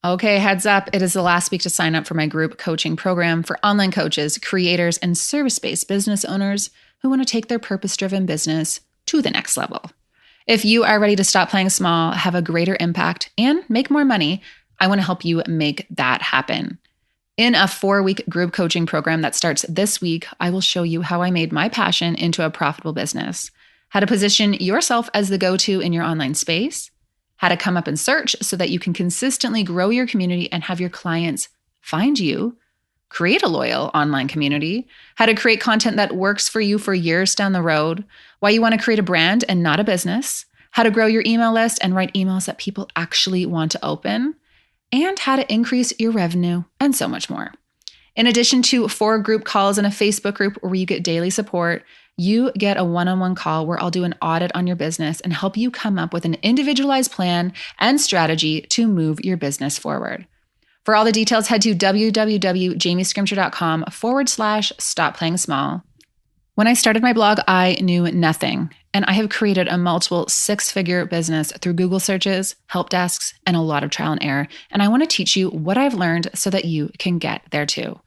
Okay, heads up. It is the last week to sign up for my group coaching program for online coaches, creators, and service-based business owners who want to take their purpose-driven business to the next level. If you are ready to stop playing small, have a greater impact, and make more money, I want to help you make that happen. In a 4-week group coaching program that starts this week, I will show you how I made my passion into a profitable business, how to position yourself as the go-to in your online space, how to come up in search so that you can consistently grow your community and have your clients find you, create a loyal online community, how to create content that works for you for years down the road, why you want to create a brand and not a business, how to grow your email list and write emails that people actually want to open, and how to increase your revenue, and so much more. In addition to 4 group calls and a Facebook group where you get daily support, you get a one-on-one call where I'll do an audit on your business and help you come up with an individualized plan and strategy to move your business forward. For all the details, head to www.jamiescrimshaw.com/stop playing small. When I started my blog, I knew nothing, and I have created a multiple 6-figure business through Google searches, help desks, and a lot of trial and error. And I want to teach you what I've learned so that you can get there too.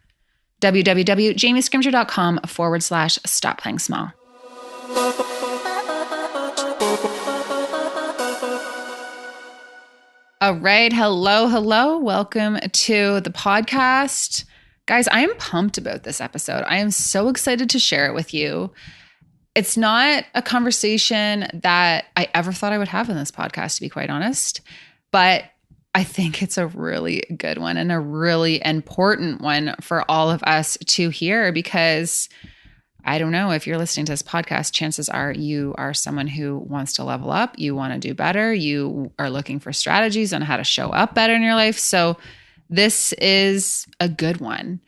www.jamiescrimshaw.com/stop playing small. All right. Hello. Welcome to the podcast. Guys, I am pumped about this episode. I am so excited to share it with you. It's not a conversation that I ever thought I would have in this podcast, to be quite honest, but I think it's a really good one and a really important one for all of us to hear, because I don't know, if you're listening to this podcast, chances are you are someone who wants to level up, you want to do better, you are looking for strategies on how to show up better in your life. So this is a good one.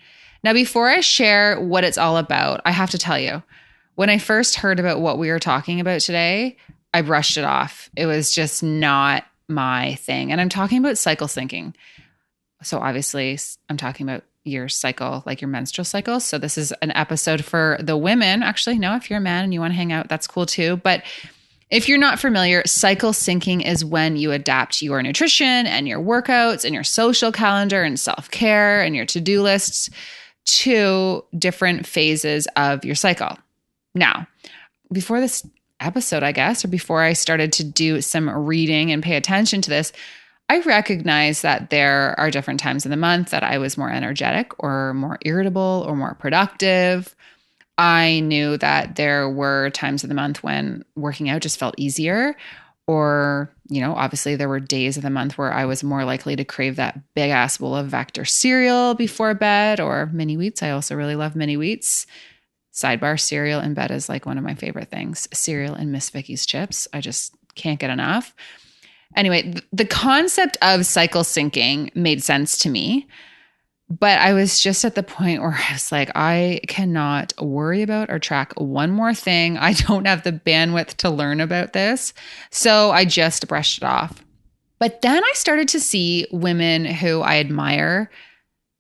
Now, before I share what it's all about, I have to tell you, when I first heard about what we were talking about today, I brushed it off. It was just not my thing. And I'm talking about cycle syncing. So obviously I'm talking about your cycle, like your menstrual cycle. So this is an episode for the women. Actually, no, if you're a man and you want to hang out, that's cool too. But if you're not familiar, cycle syncing is when you adapt your nutrition and your workouts and your social calendar and self-care and your to-do lists to different phases of your cycle. Now, before this episode, I guess, or before I started to do some reading and pay attention to this, I recognized that there are different times in the month that I was more energetic or more irritable or more productive. I knew that there were times of the month when working out just felt easier, or, obviously there were days of the month where I was more likely to crave that big ass bowl of Vector cereal before bed, or mini wheats. I also really love mini wheats. Sidebar, cereal in bed is like one of my favorite things. Cereal and Miss Vickie's chips. I just can't get enough. Anyway, the concept of cycle syncing made sense to me, but I was just at the point where I was like, I cannot worry about or track one more thing. I don't have the bandwidth to learn about this. So I just brushed it off. But then I started to see women who I admire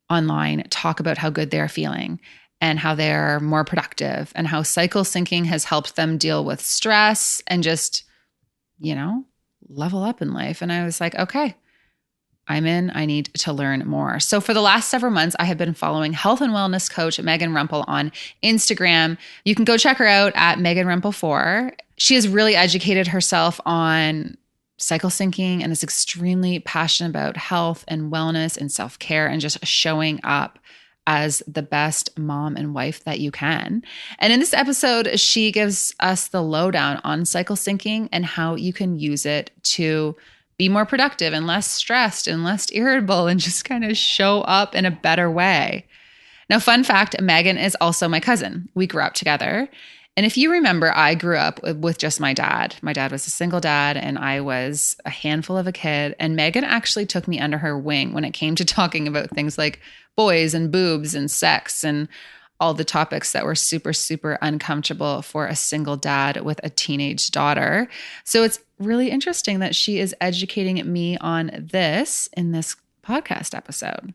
online talk about how good they're feeling and how they're more productive and how cycle syncing has helped them deal with stress and just, level up in life. And I was like, okay, I'm in. I need to learn more. So for the last several months, I have been following health and wellness coach Megan Rempel on Instagram. You can go check her out at Megan Rempel 4. She has really educated herself on cycle syncing and is extremely passionate about health and wellness and self-care and just showing up as the best mom and wife that you can. And in this episode, she gives us the lowdown on cycle syncing and how you can use it to be more productive and less stressed and less irritable and just kind of show up in a better way. Now, fun fact, Megan is also my cousin. We grew up together. And if you remember, I grew up with just my dad. My dad was a single dad and I was a handful of a kid. And Megan actually took me under her wing when it came to talking about things like boys and boobs and sex and all the topics that were super, super uncomfortable for a single dad with a teenage daughter. So it's really interesting that she is educating me on this in this podcast episode.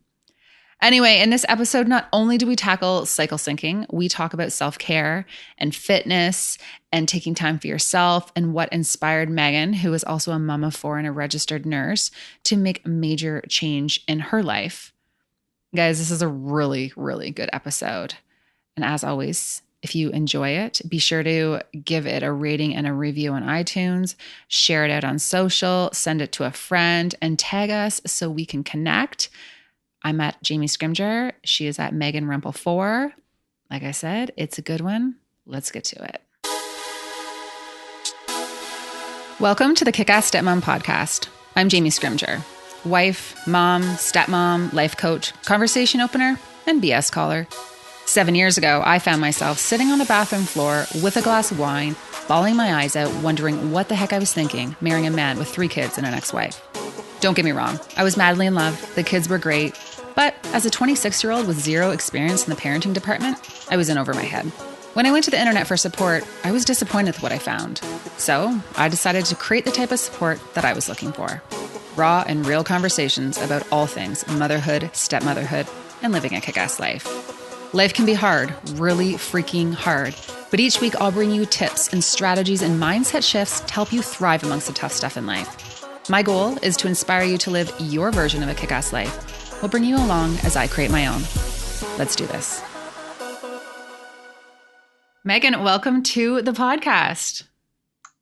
Anyway, in this episode, not only do we tackle cycle syncing, we talk about self-care and fitness and taking time for yourself and what inspired Megan, who is also a mom of four and a registered nurse, to make a major change in her life. Guys, this is a really, really good episode. And as always, if you enjoy it, be sure to give it a rating and a review on iTunes, share it out on social, send it to a friend, and tag us so we can connect. I'm at Jamie Scrimger. She is at Megan Rempel 4. Like I said, it's a good one. Let's get to it. Welcome to the Kick-Ass Stepmom podcast. I'm Jamie Scrimger, wife, mom, stepmom, life coach, conversation opener, and BS caller. 7 years ago, I found myself sitting on the bathroom floor with a glass of wine, bawling my eyes out, wondering what the heck I was thinking, marrying a man with 3 kids and an ex-wife. Don't get me wrong, I was madly in love, the kids were great, but as a 26-year-old with zero experience in the parenting department, I was in over my head. When I went to the internet for support, I was disappointed with what I found. So I decided to create the type of support that I was looking for. Raw and real conversations about all things motherhood, stepmotherhood, and living a kick-ass life. Life can be hard, really freaking hard, but each week I'll bring you tips and strategies and mindset shifts to help you thrive amongst the tough stuff in life. My goal is to inspire you to live your version of a kick-ass life. We'll bring you along as I create my own. Let's do this. Megan, welcome to the podcast.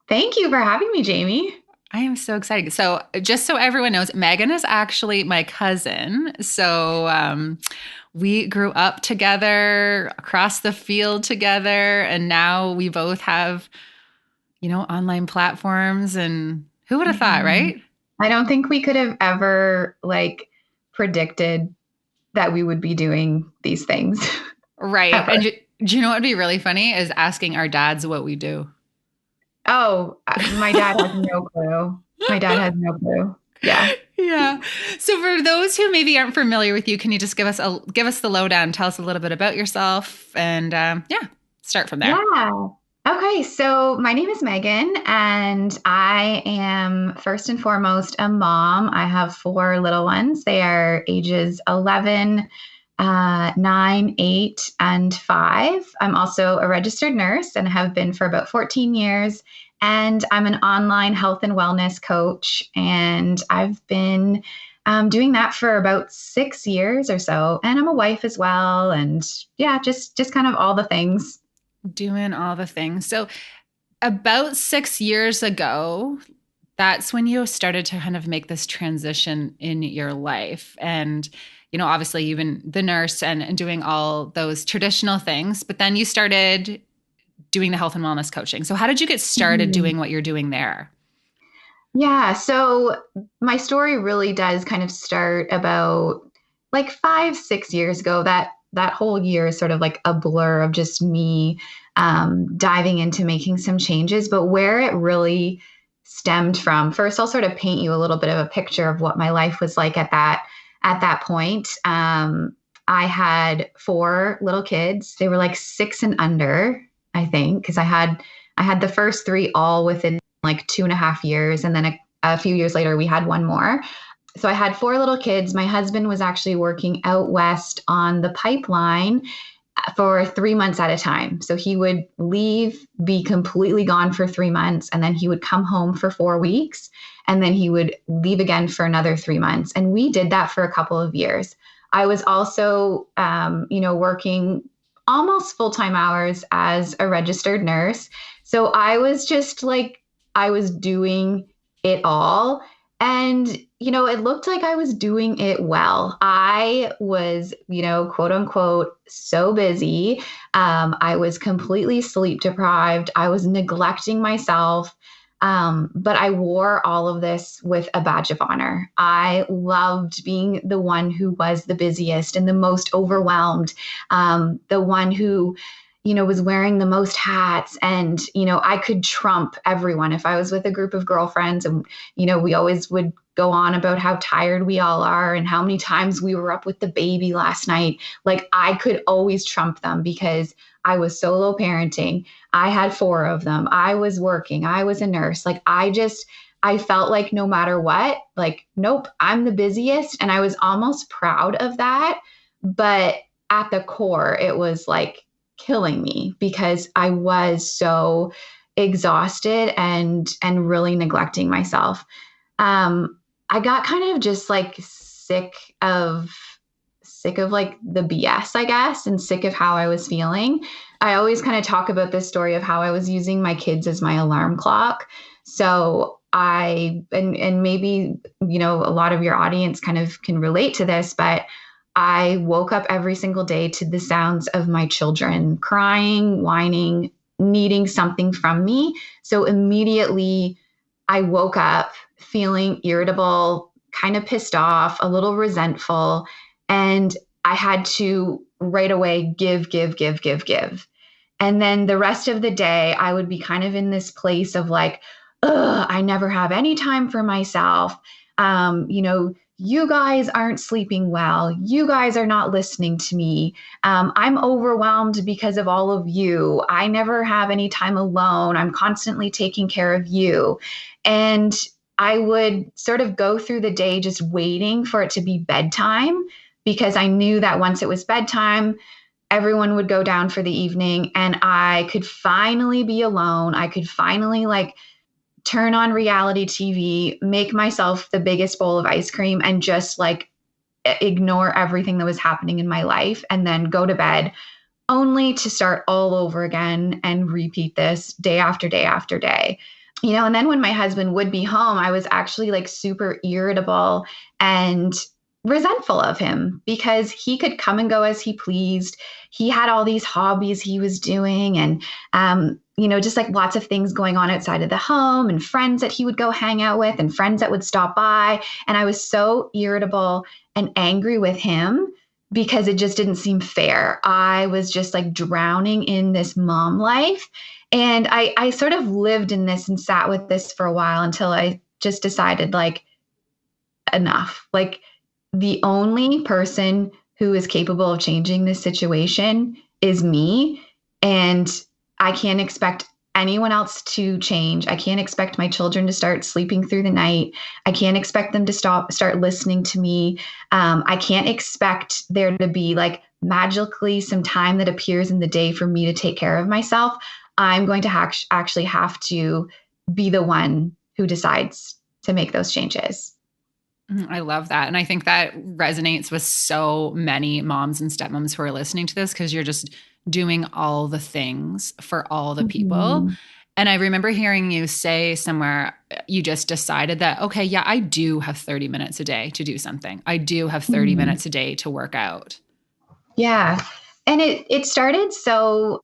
Thank you for having me, Jamie. I am so excited. So just so everyone knows, Megan is actually my cousin. So we grew up together, across the field together, and now we both have, online platforms. And who would have thought, right? I don't think we could have ever predicted that we would be doing these things. Right. And do you know what would be really funny is asking our dads what we do. Oh, my dad has no clue. My dad has no clue. Yeah. Yeah. So for those who maybe aren't familiar with you, can you just give us the lowdown, tell us a little bit about yourself and start from there. Yeah. Okay. So my name is Megan and I am first and foremost a mom. I have 4 little ones. They are ages 11, 9, 8, and 5. I'm also a registered nurse and have been for about 14 years. And I'm an online health and wellness coach. And I've been doing that for about 6 years or so. And I'm a wife as well. And yeah, just kind of all the things. Doing all the things. So about 6 years ago, that's when you started to kind of make this transition in your life. And obviously you've been the nurse and doing all those traditional things, but then you started doing the health and wellness coaching. So how did you get started doing what you're doing there? Yeah. So my story really does kind of start about 5-6 years ago. That whole year is sort of like a blur of just me diving into making some changes. But where it really stemmed from, first, I'll sort of paint you a little bit of a picture of what my life was like at that point. I had 4 little kids. They were 6 and under, I think, because I had the first 3 all within 2.5 years. And then a few years later, we had 1 more. So I had 4 little kids. My husband was actually working out west on the pipeline for 3 months at a time. So he would leave, be completely gone for 3 months, and then he would come home for 4 weeks, and then he would leave again for another 3 months. And we did that for a couple of years. I was also, working almost full-time hours as a registered nurse. So I was just I was doing it all. And, it looked like I was doing it well. I was, quote unquote, so busy. I was completely sleep deprived. I was neglecting myself. But I wore all of this with a badge of honor. I loved being the one who was the busiest and the most overwhelmed, the one who, was wearing the most hats. And, I could trump everyone. If I was with a group of girlfriends and, we always would go on about how tired we all are and how many times we were up with the baby last night. I could always trump them because I was solo parenting. I had 4 of them. I was working. I was a nurse. I felt like no matter what, nope, I'm the busiest. And I was almost proud of that. But at the core, it was like killing me because I was so exhausted and really neglecting myself. I got kind of just like sick of like the BS, I guess, and sick of how I was feeling. I always kind of talk about this story of how I was using my kids as my alarm clock. So and maybe, a lot of your audience kind of can relate to this, but I woke up every single day to the sounds of my children crying, whining, needing something from me. So immediately I woke up feeling irritable, kind of pissed off, a little resentful, and I had to right away give, give, give, give, give. And then the rest of the day, I would be kind of in this place of like, ugh, I never have any time for myself. You guys aren't sleeping well. You guys are not listening to me. I'm overwhelmed because of all of you. I never have any time alone. I'm constantly taking care of you. And I would sort of go through the day just waiting for it to be bedtime because I knew that once it was bedtime, everyone would go down for the evening and I could finally be alone. I could finally like turn on reality TV, make myself the biggest bowl of ice cream and just like ignore everything that was happening in my life and then go to bed only to start all over again and repeat this day after day after day. And then when my husband would be home, I was actually like super irritable and resentful of him because he could come and go as he pleased. He had all these hobbies he was doing and, just like lots of things going on outside of the home and friends that he would go hang out with and friends that would stop by. And I was so irritable and angry with him because it just didn't seem fair. I was just like drowning in this mom life. And I sort of lived in this and sat with this for a while until I just decided like enough. Like the only person who is capable of changing this situation is me. And I can't expect anyone else to change. I can't expect my children to start sleeping through the night. I can't expect them to start listening to me. I can't expect there to be like magically some time that appears in the day for me to take care of myself. I'm going to actually have to be the one who decides to make those changes. I love that. And I think that resonates with so many moms and stepmoms who are listening to this because you're just doing all the things for all the people. Mm-hmm. And I remember hearing you say somewhere, you just decided that, okay, yeah, I do have 30 minutes a day to do something. I do have 30 Mm-hmm. minutes a day to work out. Yeah. And it started so,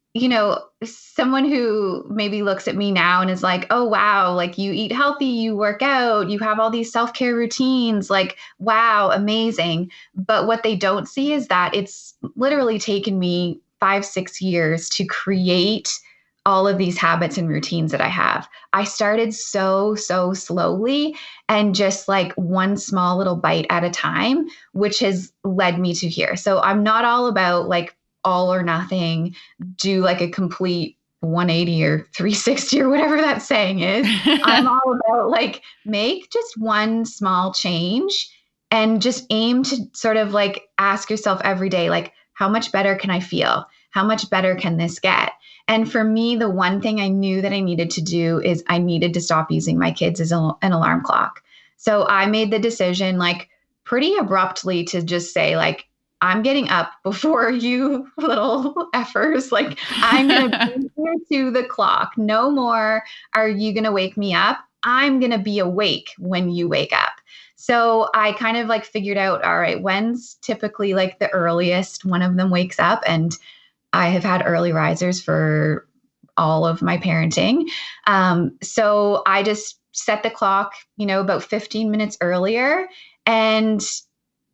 someone who maybe looks at me now and is like, oh, wow, like you eat healthy, you work out, you have all these self-care routines, like, wow, amazing. But what they don't see is that it's literally taken me 5-6 years to create all of these habits and routines that I have. I started so slowly and just like one small little bite at a time, which has led me to here. So I'm not all about like all or nothing, do like a complete 180 or 360 or whatever that saying is. I'm all about like make just one small change and just aim to sort of like ask yourself every day, like, how much better can I feel? How much better can this get? And for me, the one thing I knew that I needed to do is I needed to stop using my kids as an alarm clock. So I made the decision like pretty abruptly to just say like, I'm getting up before you little effers. Like I'm going to be here to the clock. No more are you going to wake me up. I'm going to be awake when you wake up. So I kind of like figured out, all right, when's typically like the earliest one of them wakes up? And I have had early risers for all of my parenting. So I just set the clock, about 15 minutes earlier. And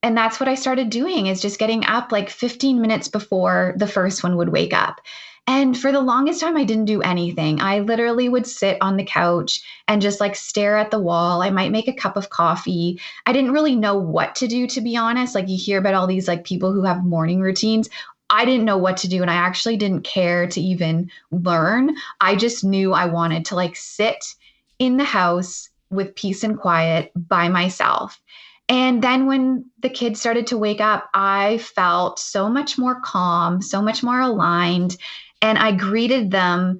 that's what I started doing is just getting up like 15 minutes before the first one would wake up. And for the longest time, I didn't do anything. I literally would sit on the couch and just like stare at the wall. I might make a cup of coffee. I didn't really know what to do, to be honest. Like you hear about all these like people who have morning routines. I didn't know what to do. And I actually didn't care to even learn. I just knew I wanted to like sit in the house with peace and quiet by myself. And then when the kids started to wake up, I felt so much more calm, so much more aligned. And I greeted them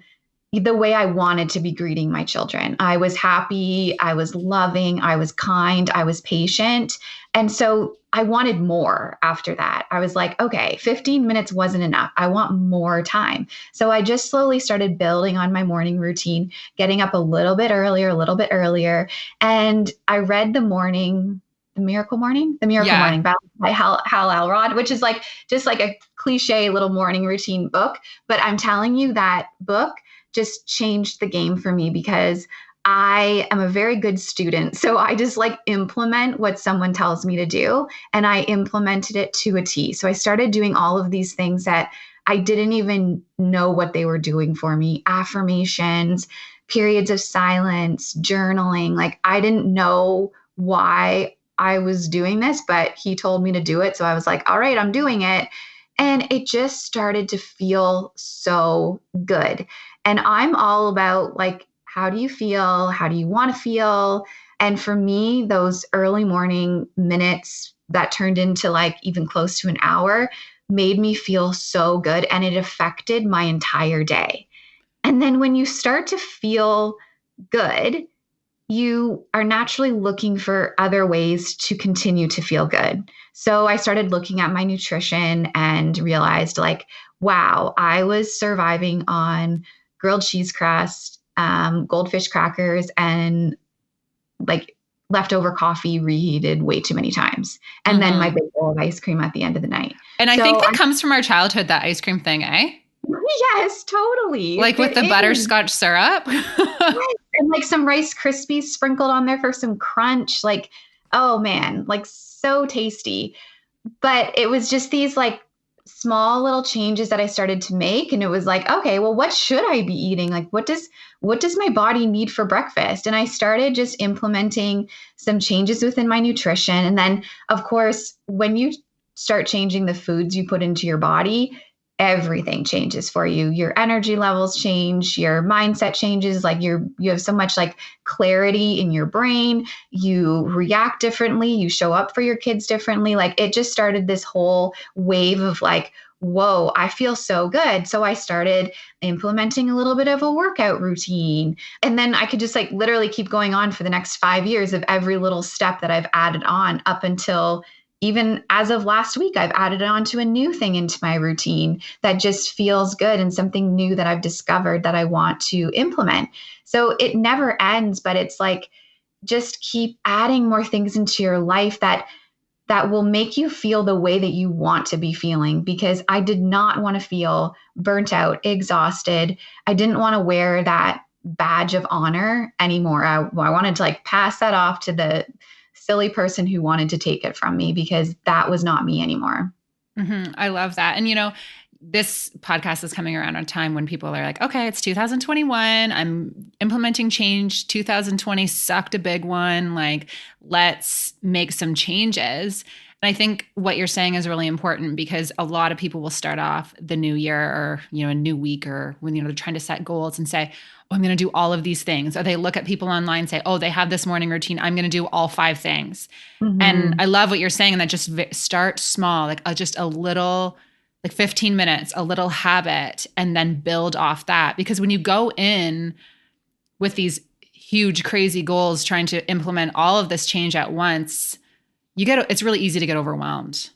the way I wanted to be greeting my children. I was happy, I was loving, I was kind, I was patient. And so I wanted more after that. I was like, okay, 15 minutes wasn't enough. I want more time. So I just slowly started building on my morning routine, getting up a little bit earlier, a little bit earlier. And I read the Miracle Yeah. Morning by Hal Elrod, which is like just like a cliche little morning routine book. But I'm telling you, that book just changed the game for me because I am a very good student. So I just like implement what someone tells me to do, and I implemented it to a T. So I started doing all of these things that I didn't even know what they were doing for me: affirmations, periods of silence, journaling. Like I didn't know why I was doing this, but he told me to do it. So I was like, all right, I'm doing it. And it just started to feel so good. And I'm all about like, how do you feel? How do you want to feel? And for me, those early morning minutes that turned into like even close to an hour made me feel so good. And it affected my entire day. And then when you start to feel good, you are naturally looking for other ways to continue to feel good. So I started looking at my nutrition and realized, like, wow, I was surviving on grilled cheese crust, goldfish crackers, and like leftover coffee reheated way too many times. And then my Mm-hmm. big bowl of ice cream at the end of the night. And I think So, that comes from our childhood, that ice cream thing, eh? yes, totally. Like with It the is. butterscotch syrup. Right. And like some Rice Krispies sprinkled on there for some crunch. Like, oh man, like so tasty. But it was just these like small little changes that I started to make. And it was like, okay, well, what should I be eating? Like, what does my body need for breakfast? And I started just implementing some changes within my nutrition. And then, of course, when you start changing the foods you put into your body, everything changes for you. Your energy levels change, your mindset changes, like you have so much like clarity in your brain, you react differently, you show up for your kids differently. Like it just started this whole wave of like, whoa, I feel so good. So I started implementing a little bit of a workout routine. And then I could just like literally keep going on for the next 5 years of every little step that I've added on up until even as of last week, I've added on to a new thing into my routine that just feels good and something new that I've discovered that I want to implement. So it never ends, but it's like just keep adding more things into your life that will make you feel the way that you want to be feeling, because I did not want to feel burnt out, exhausted. I didn't want to wear that badge of honor anymore. I wanted to like pass that off to the silly person who wanted to take it from me, because that was not me anymore. Mm-hmm. I love that. And, this podcast is coming around a time when people are like, okay, it's 2021. I'm implementing change. 2020 sucked a big one. Like, let's make some changes. And I think what you're saying is really important, because a lot of people will start off the new year or, a new week, or when, they're trying to set goals and say, oh, I'm going to do all of these things. Or they look at people online and say, oh, they have this morning routine. I'm going to do all 5 things. And Mm-hmm. I love what you're saying. And that just start small, like just a little, like 15 minutes, a little habit, and then build off that. Because when you go in with these huge, crazy goals, trying to implement all of this change at once, it's really easy to get overwhelmed.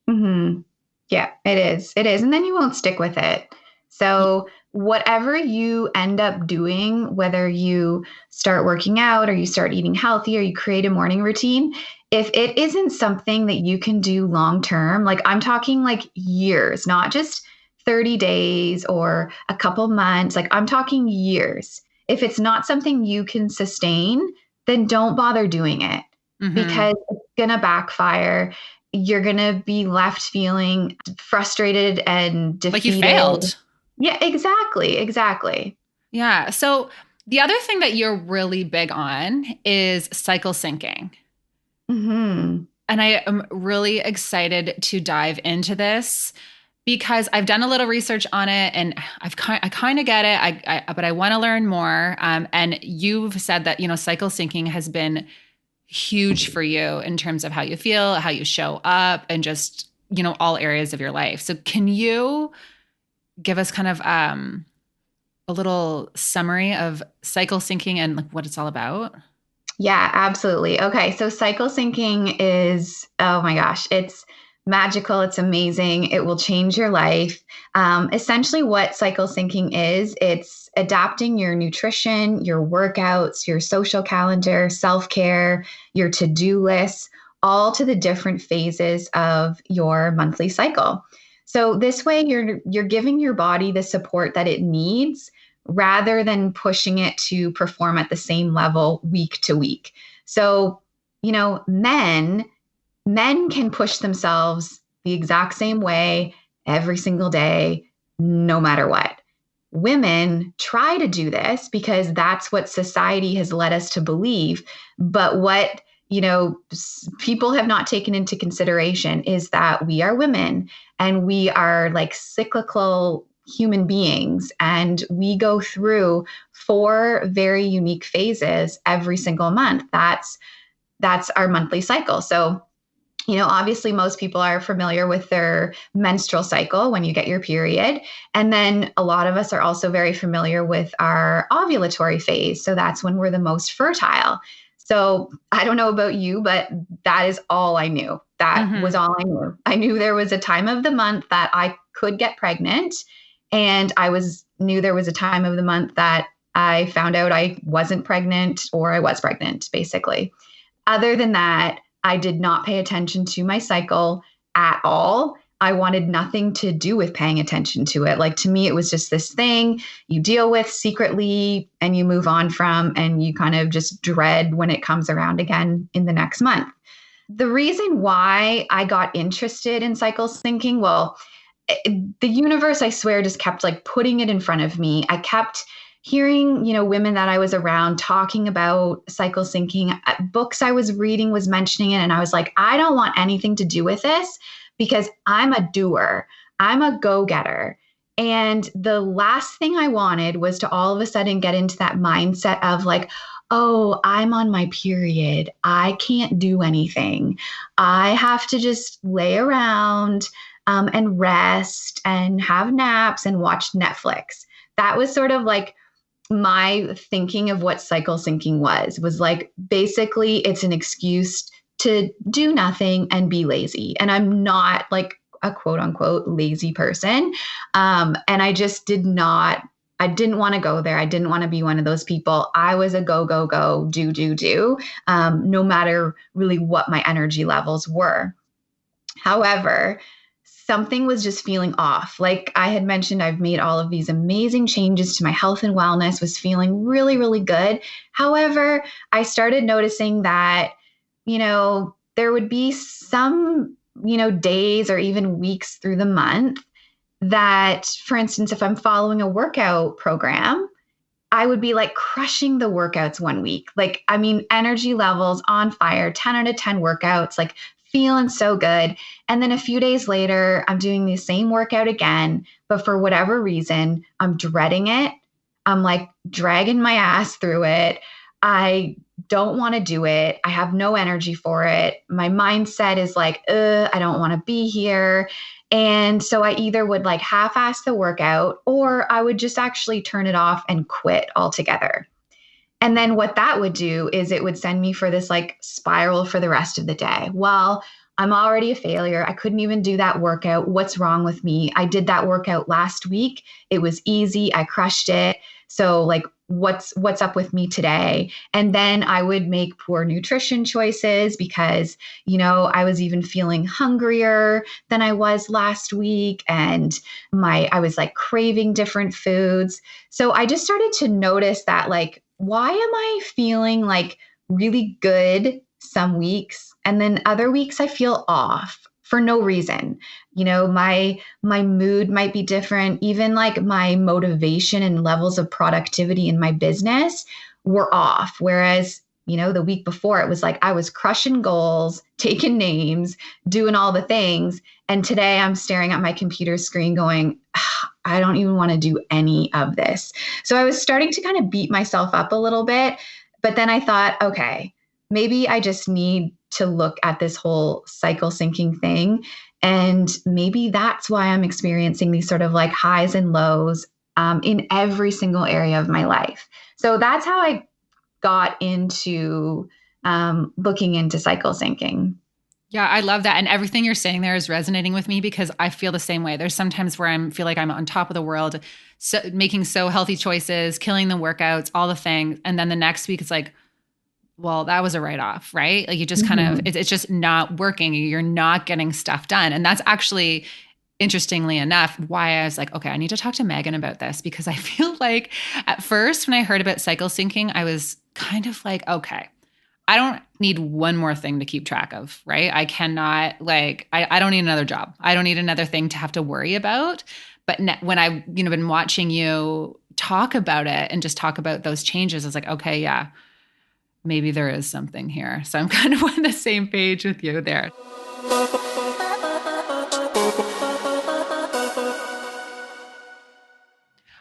Mm-hmm. Yeah, it is. It is. And then you won't stick with it. So, whatever you end up doing, whether you start working out or you start eating healthy or you create a morning routine, if it isn't something that you can do long term, like I'm talking like years, not just 30 days or a couple months, like I'm talking years. If it's not something you can sustain, then don't bother doing it, Mm-hmm. because it's going to backfire. You're going to be left feeling frustrated and Like you defeated. failed. Yeah, exactly. Exactly. Yeah. So the other thing that you're really big on is cycle syncing. Hmm. And I am really excited to dive into this, because I've done a little research on it, and I kind of get it. But I want to learn more. And you've said that, cycle syncing has been huge for you in terms of how you feel, how you show up, and just, all areas of your life. So can you give us kind of a little summary of cycle syncing and like what it's all about? Yeah, absolutely. Okay, so cycle syncing is, oh my gosh, it's magical. It's amazing. It will change your life. Essentially, what cycle syncing is, it's adapting your nutrition, your workouts, your social calendar, self care, your to do lists, all to the different phases of your monthly cycle. So this way, you're giving your body the support that it needs rather than pushing it to perform at the same level week to week. So, men can push themselves the exact same way every single day, no matter what. Women try to do this because that's what society has led us to believe. But what, people have not taken into consideration is that we are women and we are like cyclical human beings, and we go through 4 very unique phases every single month. That's our monthly cycle. So, obviously most people are familiar with their menstrual cycle when you get your period. And then a lot of us are also very familiar with our ovulatory phase. So that's when we're the most fertile. So I don't know about you, but that is all I knew. That was all I knew. I knew there was a time of the month that I could get pregnant. And knew there was a time of the month that I found out I wasn't pregnant or I was pregnant, basically. Other than that, I did not pay attention to my cycle at all. I wanted nothing to do with paying attention to it. Like, to me, it was just this thing you deal with secretly and you move on from, and you kind of just dread when it comes around again in the next month. The reason why I got interested in cycle syncing, well, the universe, I swear, just kept like putting it in front of me. I kept hearing, women that I was around talking about cycle syncing. Books I was reading was mentioning it. And I was like, I don't want anything to do with this because I'm a doer. I'm a go-getter. And the last thing I wanted was to all of a sudden get into that mindset of like, oh, I'm on my period. I can't do anything. I have to just lay around and rest and have naps and watch Netflix. That was sort of like my thinking of what cycle syncing was like, basically it's an excuse to do nothing and be lazy. And I'm not like a quote unquote lazy person. And I just didn't want to go there. I didn't want to be one of those people. I was a go, go, go, do, no matter really what my energy levels were. However, something was just feeling off. Like I had mentioned, I've made all of these amazing changes to my health and wellness, was feeling really, really good. However, I started noticing that, there would be some, days or even weeks through the month that, for instance, if I'm following a workout program, I would be like crushing the workouts one week. Like, energy levels on fire, 10 out of 10 workouts, like feeling so good. And then a few days later, I'm doing the same workout again, but for whatever reason, I'm dreading it. I'm like dragging my ass through it. I don't want to do it. I have no energy for it. My mindset is like, I don't want to be here. And so I either would like half-ass the workout, or I would just actually turn it off and quit altogether. And then what that would do is it would send me for this like spiral for the rest of the day. Well, I'm already a failure. I couldn't even do that workout. What's wrong with me? I did that workout last week. It was easy. I crushed it. So like, what's up with me today? And then I would make poor nutrition choices because, I was even feeling hungrier than I was last week. And I was like craving different foods. So I just started to notice that like, why am I feeling like really good some weeks and then other weeks I feel off for no reason? My mood might be different. Even like my motivation and levels of productivity in my business were off. Whereas, the week before it was like I was crushing goals, taking names, doing all the things. And today I'm staring at my computer screen going, I don't even want to do any of this. So I was starting to kind of beat myself up a little bit. But then I thought, okay, maybe I just need to look at this whole cycle syncing thing. And maybe that's why I'm experiencing these sort of like highs and lows in every single area of my life. So that's how I got into looking into cycle syncing. Yeah, I love that. And everything you're saying there is resonating with me because I feel the same way. There's sometimes where feel like I'm on top of the world, so making so healthy choices, killing the workouts, all the things. And then the next week it's like, well, that was a write-off, right? Like you just kind of, Mm-hmm. it's just not working. You're not getting stuff done. And that's actually, interestingly enough, why I was like, okay, I need to talk to Megan about this because I feel like at first when I heard about cycle syncing, I was kind of like, okay, I don't need one more thing to keep track of, right? I cannot I don't need another job. I don't need another thing to have to worry about. But when I've, been watching you talk about it and just talk about those changes, it's like, okay, yeah, maybe there is something here. So I'm kind of on the same page with you there.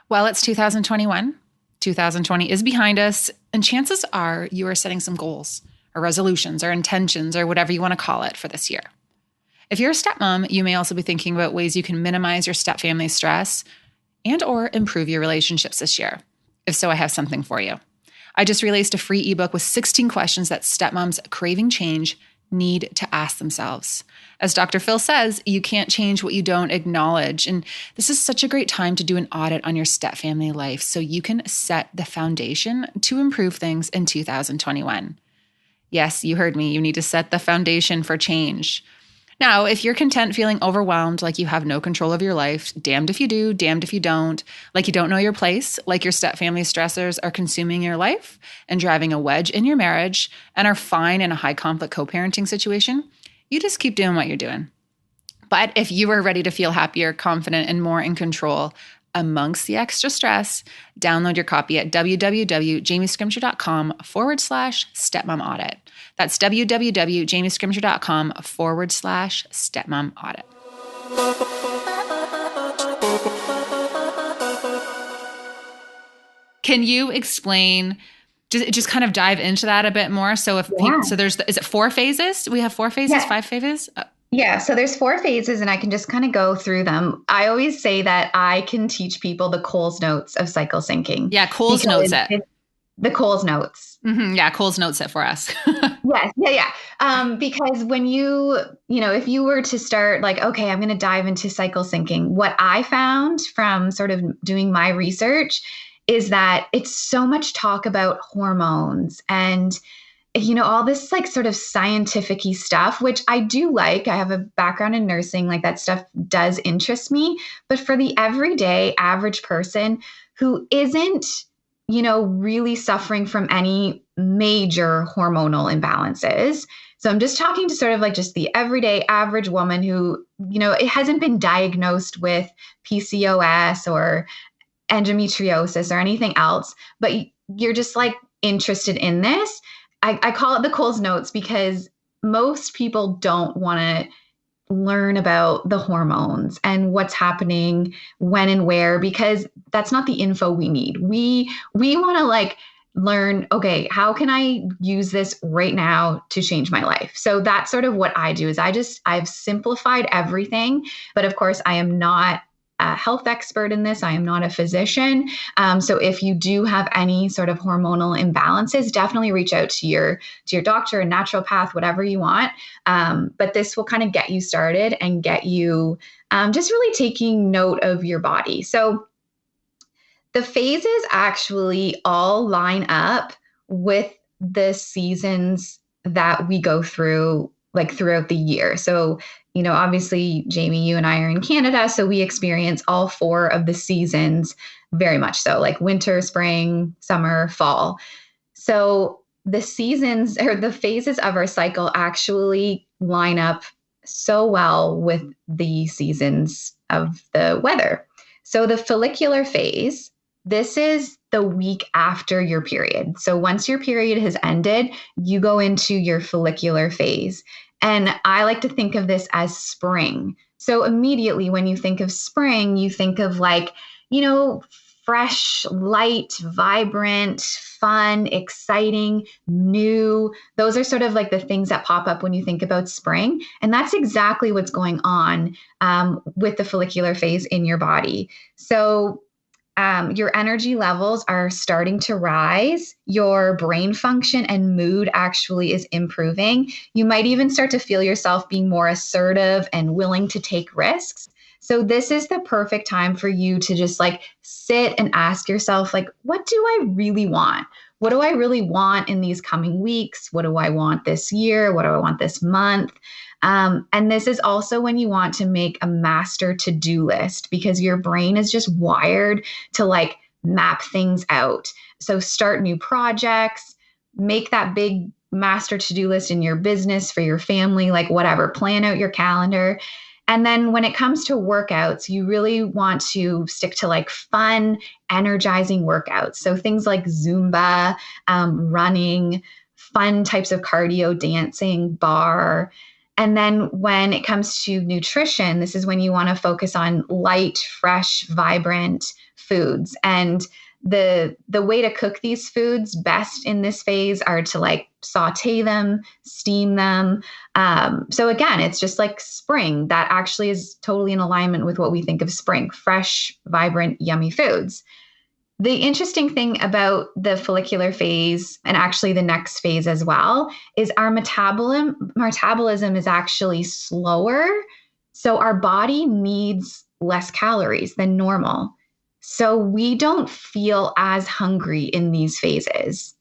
Well, it's 2021. 2020 is behind us, and chances are you are setting some goals or resolutions or intentions or whatever you want to call it for this year. If you're a stepmom, you may also be thinking about ways you can minimize your step family stress and or improve your relationships this year. If so, I have something for you. I just released a free ebook with 16 questions that stepmoms craving change need to ask themselves. As Dr. Phil says, you can't change what you don't acknowledge. And this is such a great time to do an audit on your step family life so you can set the foundation to improve things in 2021. Yes, you heard me. You need to set the foundation for change. Now, if you're content feeling overwhelmed, like you have no control of your life, damned if you do, damned if you don't, like you don't know your place, like your step family stressors are consuming your life and driving a wedge in your marriage and are fine in a high conflict co-parenting situation, you just keep doing what you're doing. But if you are ready to feel happier, confident, and more in control amongst the extra stress, download your copy at www.jamiescrimshaw.com/stepmom audit. That's www.jamiescrimshaw.com/stepmom audit. Can you explain, just kind of dive into that a bit more? So if people, Yeah. is it 4 phases? We have 4 phases, Yeah. 5 phases? Yeah, so there's 4 phases and I can just kind of go through them. I always say that I can teach people the Coles notes of cycle syncing Yeah, Cole's notes because it. the Coles notes. Yeah, Cole's notes it for us. Yes, yeah, yeah. Because when if you were to start like, okay, I'm going to dive into cycle syncing, what I found from sort of doing my research is that it's so much talk about hormones and all this like sort of scientific-y stuff, which I do like. I have a background in nursing, like that stuff does interest me. But for the everyday average person who isn't, really suffering from any major hormonal imbalances. So I'm just talking to sort of like just the everyday average woman who, it hasn't been diagnosed with PCOS or endometriosis or anything else, but you're just like interested in this. I call it the Coles notes because most people don't want to learn about the hormones and what's happening when and where because that's not the info we need. We want to like learn, okay, how can I use this right now to change my life? So that's sort of what I do is I've simplified everything, but of course I am not a health expert in this. I am not a physician. So if you do have any sort of hormonal imbalances, definitely reach out to your doctor, a naturopath, whatever you want. But this will kind of get you started and get you just really taking note of your body. So the phases actually all line up with the seasons that we go through like throughout the year. So obviously, Jamie, you and I are in Canada, so we experience all 4 of the seasons very much so, like winter, spring, summer, fall. So the seasons or the phases of our cycle actually line up so well with the seasons of the weather. So the follicular phase, this is the week after your period. So once your period has ended, you go into your follicular phase. And I like to think of this as spring. So immediately when you think of spring, you think of like, fresh, light, vibrant, fun, exciting, new. Those are sort of like the things that pop up when you think about spring. And that's exactly what's going on with the follicular phase in your body. So your energy levels are starting to rise. Your brain function and mood actually is improving. You might even start to feel yourself being more assertive and willing to take risks. So this is the perfect time for you to just like sit and ask yourself, like, what do I really want? What do I really want in these coming weeks? What do I want this year? What do I want this month? And this is also when you want to make a master to-do list, because your brain is just wired to like map things out. So start new projects, make that big master to-do list in your business, for your family, like whatever, plan out your calendar. And then when it comes to workouts, you really want to stick to like fun, energizing workouts. So things like Zumba, running, fun types of cardio, dancing, bar. And then when it comes to nutrition, this is when you want to focus on light, fresh, vibrant foods. And the way to cook these foods best in this phase are to like saute them, steam them. So again, it's just like spring. That actually is totally in alignment with what we think of spring: fresh, vibrant, yummy foods. The interesting thing about the follicular phase, and actually the next phase as well, is our metabolism is actually slower. So our body needs less calories than normal. So we don't feel as hungry in these phases.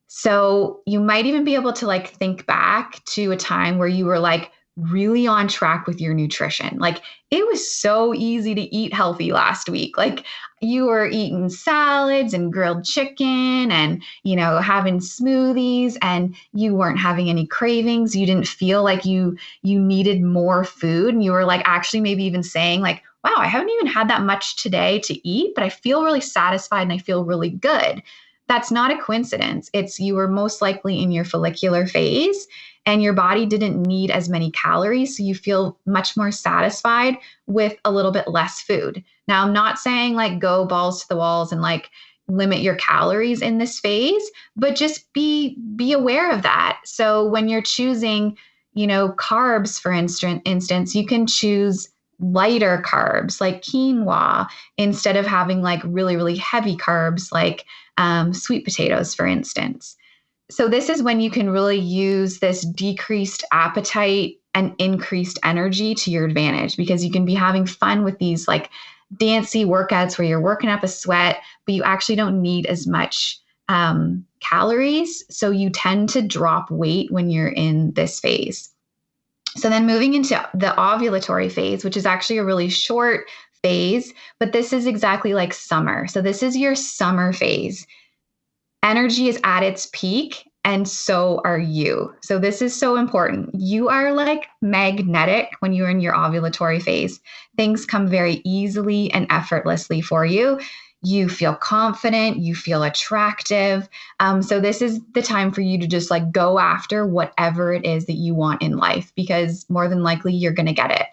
So you might even be able to like think back to a time where you were like really on track with your nutrition. Like it was so easy to eat healthy last week. Like you were eating salads and grilled chicken and, you know, having smoothies, and you weren't having any cravings. You didn't feel like you needed more food. And you were like actually maybe even saying like, wow, I haven't even had that much today to eat, but I feel really satisfied and I feel really good. That's not a coincidence. It's you were most likely in your follicular phase and your body didn't need as many calories. So you feel much more satisfied with a little bit less food. Now, I'm not saying like go balls to the walls and like limit your calories in this phase, but just be aware of that. So when you're choosing, you know, carbs, for instance, you can choose lighter carbs like quinoa instead of having like really, really heavy carbs like sweet potatoes, for instance. So this is when you can really use this decreased appetite and increased energy to your advantage, because you can be having fun with these like dancey workouts where you're working up a sweat, but you actually don't need as much calories. So you tend to drop weight when you're in this phase. So then moving into the ovulatory phase, which is actually a really short phase, but this is exactly like summer. So this is your summer phase. Energy is at its peak, and so are you. So this is so important. You are like magnetic when you're in your ovulatory phase. Things come very easily and effortlessly for you. You feel confident, you feel attractive. So this is the time for you to just like go after whatever it is that you want in life, because more than likely you're going to get it.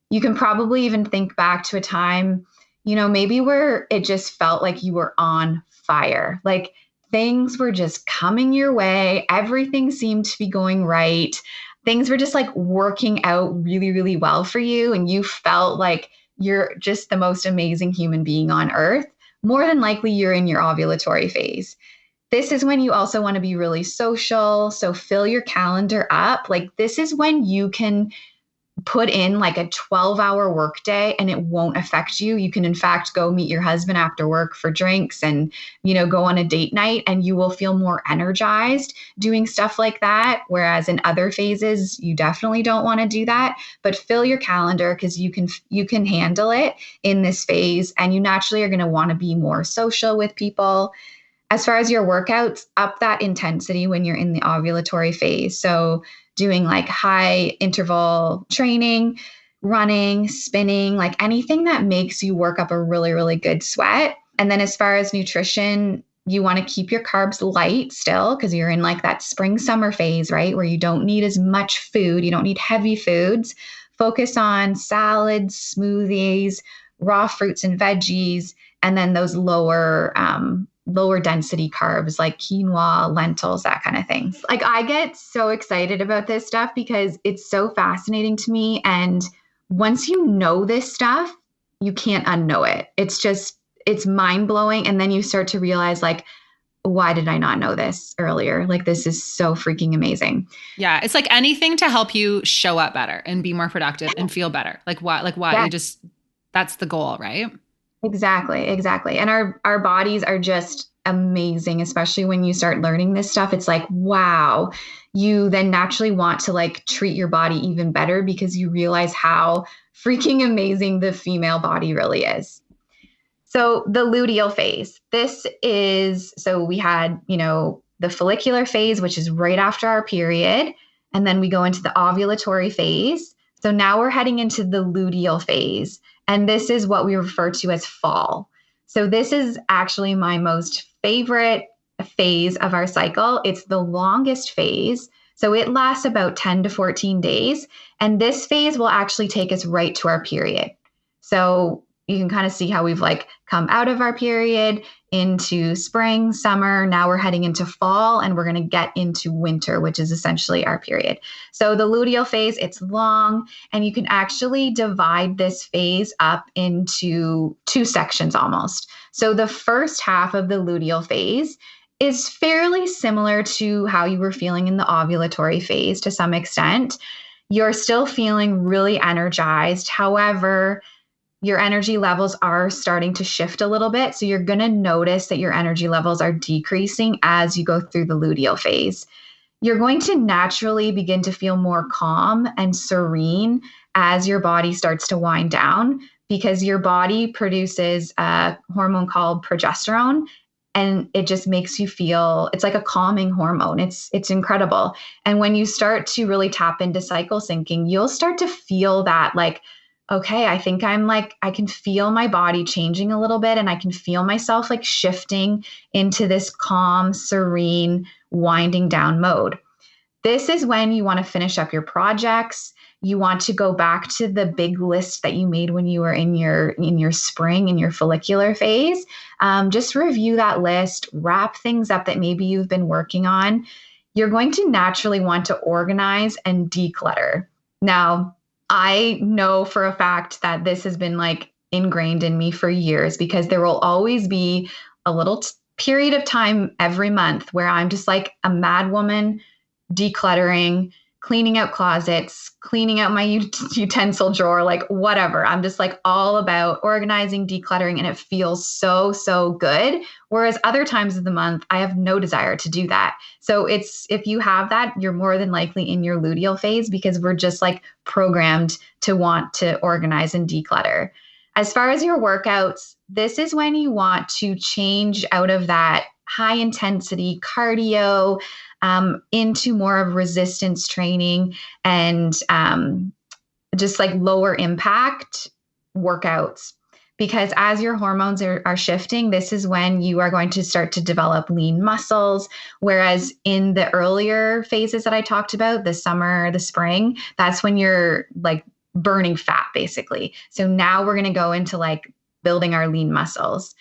You can probably even think back to a time, you know, maybe where it just felt like you were on fire. Like things were just coming your way. Everything seemed to be going right. Things were just like working out really, really well for you. And you felt like you're just the most amazing human being on earth. More than likely, you're in your ovulatory phase. This is when you also want to be really social. So fill your calendar up. Like this is when you can put in like a 12-hour workday and it won't affect you. You can in fact go meet your husband after work for drinks and, you know, go on a date night, and you will feel more energized doing stuff like that. Whereas in other phases, you definitely don't want to do that, but fill your calendar because you can handle it in this phase, and you naturally are going to want to be more social with people. As far as your workouts, up that intensity when you're in the ovulatory phase. So doing like high interval training, running, spinning, like anything that makes you work up a really, really good sweat. And then as far as nutrition, you want to keep your carbs light still because you're in like that spring summer phase, right? Where you don't need as much food. You don't need heavy foods. Focus on salads, smoothies, raw fruits and veggies, and then those lower density carbs like quinoa, lentils, that kind of thing. Like I get so excited about this stuff because it's so fascinating to me. And once you know this stuff, you can't unknow it. It's mind blowing. And then you start to realize, like, why did I not know this earlier? Like, this is so freaking amazing. Yeah. It's like anything to help you show up better and be more productive and feel better. Like why Yeah, you just, that's the goal, right? exactly. And our bodies are just amazing, especially when you start learning this stuff. It's like, wow, you then naturally want to like treat your body even better because you realize how freaking amazing the female body really is. So the luteal phase, so we had, the follicular phase, which is right after our period. And then we go into the ovulatory phase. So now we're heading into the luteal phase. And this is what we refer to as fall. So this is actually my most favorite phase of our cycle. It's the longest phase. So it lasts about 10 to 14 days. And this phase will actually take us right to our period. So you can kind of see how we've like come out of our period into spring, summer. Now we're heading into fall and we're going to get into winter, which is essentially our period. So the luteal phase, it's long, and you can actually divide this phase up into two sections almost. So the first half of the luteal phase is fairly similar to how you were feeling in the ovulatory phase to some extent. You're still feeling really energized. However, your energy levels are starting to shift a little bit. So you're going to notice that your energy levels are decreasing as you go through the luteal phase. You're going to naturally begin to feel more calm and serene as your body starts to wind down because your body produces a hormone called progesterone, and it just makes you feel, it's like a calming hormone. It's incredible. And when you start to really tap into cycle syncing, you'll start to feel that like, okay, I think I can feel my body changing a little bit, and I can feel myself like shifting into this calm, serene, winding down mode. This is when you want to finish up your projects. You want to go back to the big list that you made when you were in your spring, in your follicular phase. Just review that list, wrap things up that maybe you've been working on. You're going to naturally want to organize and declutter. Now, I know for a fact that this has been like ingrained in me for years because there will always be a little period of time every month where I'm just like a mad woman decluttering, cleaning out closets, cleaning out my utensil drawer, like whatever. I'm just like all about organizing, decluttering, and it feels so, so good. Whereas other times of the month, I have no desire to do that. So if you have that, you're more than likely in your luteal phase because we're just like programmed to want to organize and declutter. As far as your workouts, this is when you want to change out of that high intensity cardio into more of resistance training and just like lower impact workouts. Because as your hormones are shifting, this is when you are going to start to develop lean muscles. Whereas in the earlier phases that I talked about, the summer, the spring, that's when you're like burning fat, basically. So now we're going to go into like building our lean muscles.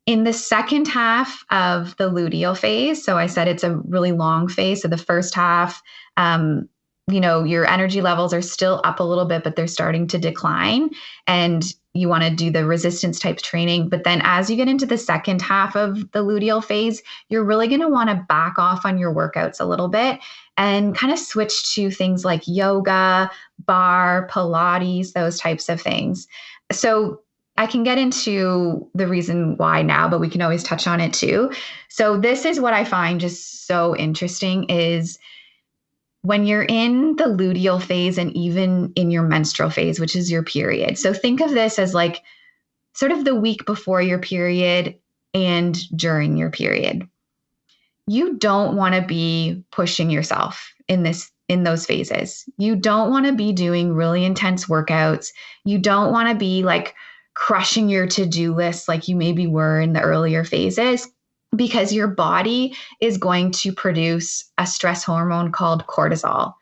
In the second half of the luteal phase, so I said it's a really long phase. So the first half, your energy levels are still up a little bit, but they're starting to decline. And you want to do the resistance type training. But then as you get into the second half of the luteal phase, you're really going to want to back off on your workouts a little bit and kind of switch to things like yoga, bar, Pilates, those types of things. So I can get into the reason why now, but we can always touch on it too. So this is what I find just so interesting is when you're in the luteal phase and even in your menstrual phase, which is your period. So think of this as like sort of the week before your period and during your period. You don't want to be pushing yourself in those phases. You don't want to be doing really intense workouts. You don't want to be like crushing your to-do list like you maybe were in the earlier phases, because your body is going to produce a stress hormone called cortisol.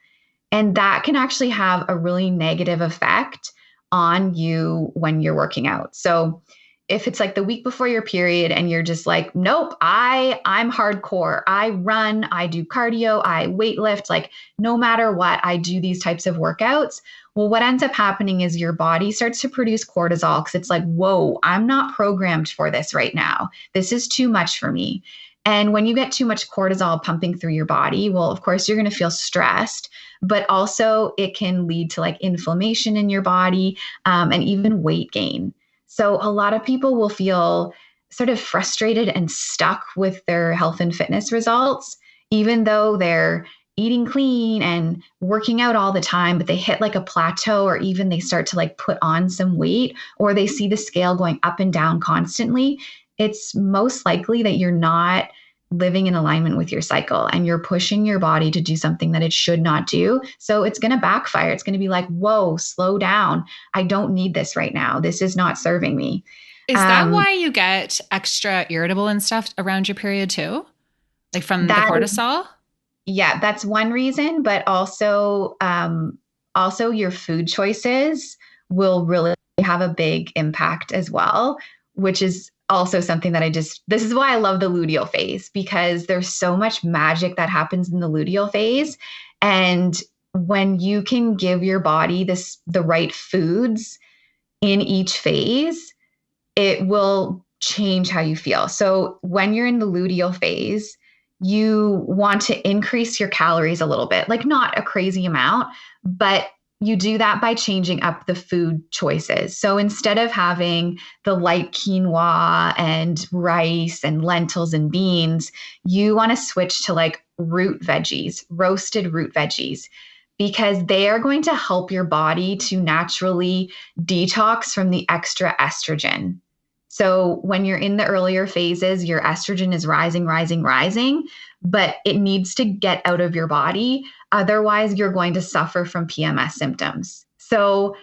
And that can actually have a really negative effect on you when you're working out. So if it's like the week before your period and you're just like, nope, I'm hardcore. I run, I do cardio, I weight lift, like no matter what, I do these types of workouts. Well, what ends up happening is your body starts to produce cortisol because it's like, whoa, I'm not programmed for this right now. This is too much for me. And when you get too much cortisol pumping through your body, well, of course, you're going to feel stressed, but also it can lead to like inflammation in your body and even weight gain. So a lot of people will feel sort of frustrated and stuck with their health and fitness results, even though they're eating clean and working out all the time, but they hit like a plateau, or even they start to like put on some weight, or they see the scale going up and down constantly. It's most likely that you're not living in alignment with your cycle and you're pushing your body to do something that it should not do. So it's going to backfire. It's going to be like, whoa, slow down. I don't need this right now. This is not serving me. Is that why you get extra irritable and stuff around your period too? Like from the cortisol? Yeah, that's one reason, but also your food choices will really have a big impact as well, which is also something that this is why I love the luteal phase, because there's so much magic that happens in the luteal phase. And when you can give your body the right foods in each phase, it will change how you feel. So when you're in the luteal phase, you want to increase your calories a little bit, like not a crazy amount, but you do that by changing up the food choices. So instead of having the light quinoa and rice and lentils and beans, you want to switch to like root veggies, roasted root veggies, because they are going to help your body to naturally detox from the extra estrogen. So when you're in the earlier phases, your estrogen is rising, but it needs to get out of your body. Otherwise, you're going to suffer from PMS symptoms. So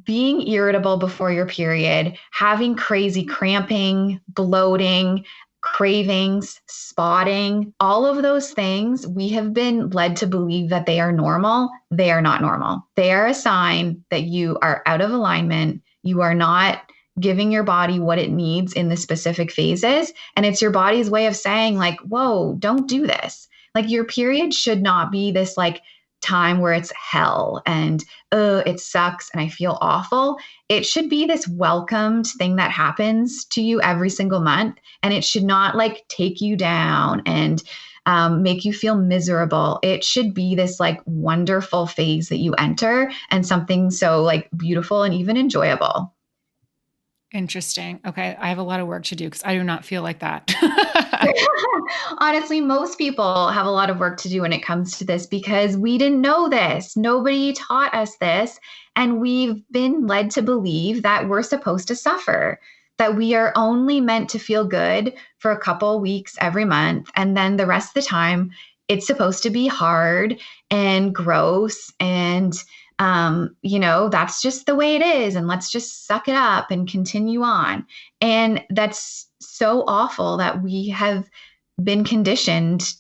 being irritable before your period, having crazy cramping, bloating, cravings, spotting, all of those things, we have been led to believe that they are normal. They are not normal. They are a sign that you are out of alignment. You are not giving your body what it needs in the specific phases. And it's your body's way of saying like, whoa, don't do this. Like your period should not be this like time where it's hell and it sucks and I feel awful. It should be this welcomed thing that happens to you every single month. And it should not like take you down and make you feel miserable. It should be this like wonderful phase that you enter and something so like beautiful and even enjoyable. Interesting. Okay. I have a lot of work to do because I do not feel like that. Honestly, most people have a lot of work to do when it comes to this because we didn't know this. Nobody taught us this. And we've been led to believe that we're supposed to suffer, that we are only meant to feel good for a couple weeks every month. And then the rest of the time, it's supposed to be hard and gross and that's just the way it is. And let's just suck it up and continue on. And that's so awful that we have been conditioned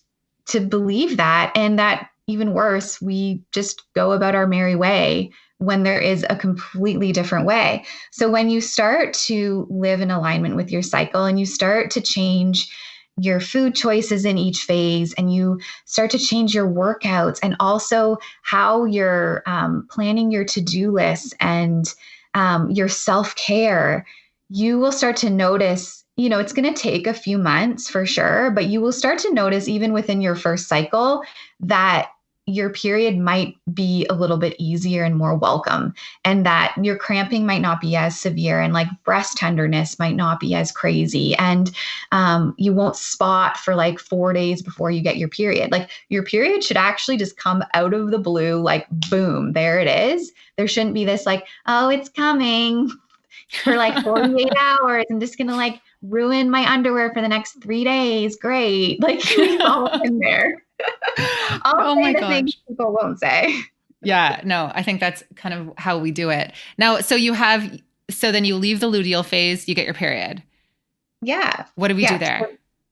to believe that. And that even worse, we just go about our merry way when there is a completely different way. So when you start to live in alignment with your cycle and you start to change your food choices in each phase and you start to change your workouts and also how you're planning your to-do lists and your self-care, you will start to notice, it's going to take a few months for sure, but you will start to notice even within your first cycle that your period might be a little bit easier and more welcome, and that your cramping might not be as severe, and like breast tenderness might not be as crazy, and you won't spot for like 4 days before you get your period. Like your period should actually just come out of the blue, like boom, there it is. There shouldn't be this like, oh, it's coming for like 48 hours. I'm just gonna like ruin my underwear for the next 3 days. Great, like we've all been there. I'll say the things people won't say. Yeah, no, I think that's kind of how we do it. Now, so then you leave the luteal phase, you get your period. Yeah. What do we do there?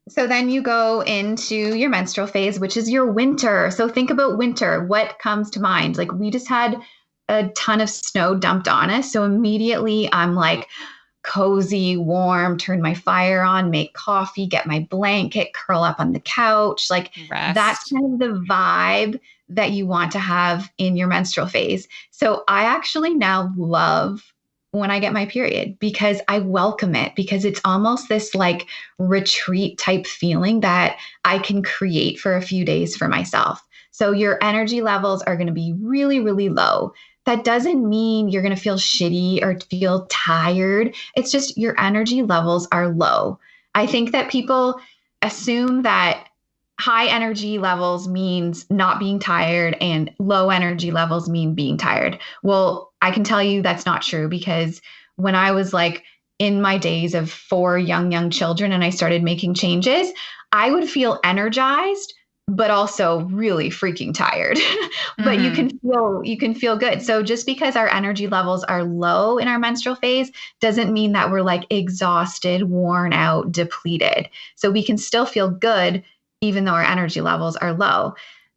So then you go into your menstrual phase, which is your winter. So think about winter. What comes to mind? Like we just had a ton of snow dumped on us. So immediately I'm like cozy, warm, turn my fire on, make coffee, get my blanket, curl up on the couch. Like that's Rest. kind of the vibe that you want to have in your menstrual phase. So I actually now love when I get my period because I welcome it because it's almost this like retreat type feeling that I can create for a few days for myself. So your energy levels are going to be really, really low. That doesn't mean you're going to feel shitty or feel tired. It's just your energy levels are low. I think that people assume that high energy levels means not being tired and low energy levels mean being tired. Well, I can tell you that's not true because when I was like in my days of four young children and I started making changes, I would feel energized but also really freaking tired. But Mm-hmm. you can feel good. So just because our energy levels are low in our menstrual phase doesn't mean that we're like exhausted, worn out, depleted. So we can still feel good even though our energy levels are low.